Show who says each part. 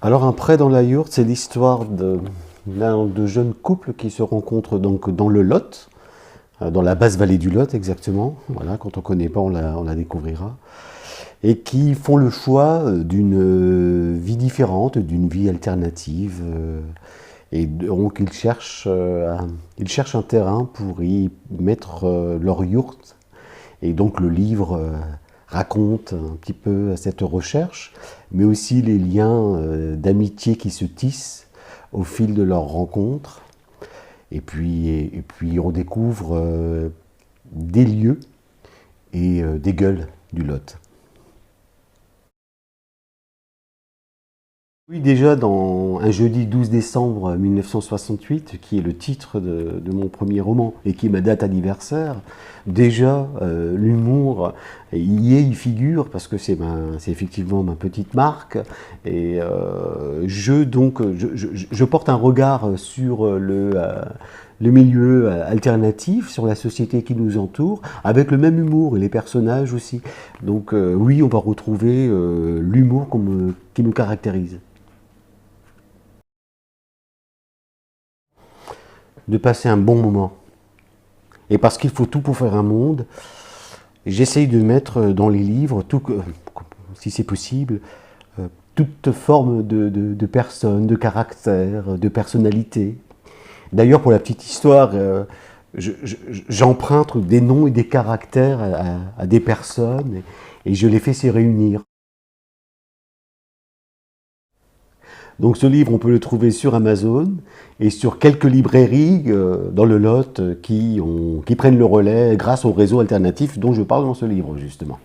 Speaker 1: Alors, Un prêt dans la yourte, c'est l'histoire de jeunes couples qui se rencontrent donc dans le Lot, dans la basse vallée du Lot exactement. Voilà, quand on ne connaît pas, on la découvrira. Et qui font le choix d'une vie différente, d'une vie alternative. Et donc ils cherchent un terrain pour y mettre leur yourte. Et donc le livre raconte un petit peu cette recherche, mais aussi les liens d'amitié qui se tissent au fil de leur rencontre. Et puis on découvre des lieux et des gueules du Lot. Oui, déjà dans Un jeudi 12 décembre 1968, qui est le titre de mon premier roman et qui est ma date anniversaire, déjà l'humour y figure parce que c'est effectivement ma petite marque. Et je porte un regard sur le milieu alternatif, sur la société qui nous entoure, avec le même humour et les personnages aussi. Donc oui, on va retrouver l'humour qui nous caractérise. De passer un bon moment. Et parce qu'il faut tout pour faire un monde, j'essaye de mettre dans les livres, si c'est possible, toute forme de personnes, de caractère, de personnalité. D'ailleurs, pour la petite histoire, j'emprunte des noms et des caractères à des personnes et je les fais se réunir. Donc ce livre, on peut le trouver sur Amazon et sur quelques librairies dans le Lot qui prennent le relais grâce au réseau alternatif dont je parle dans ce livre, justement.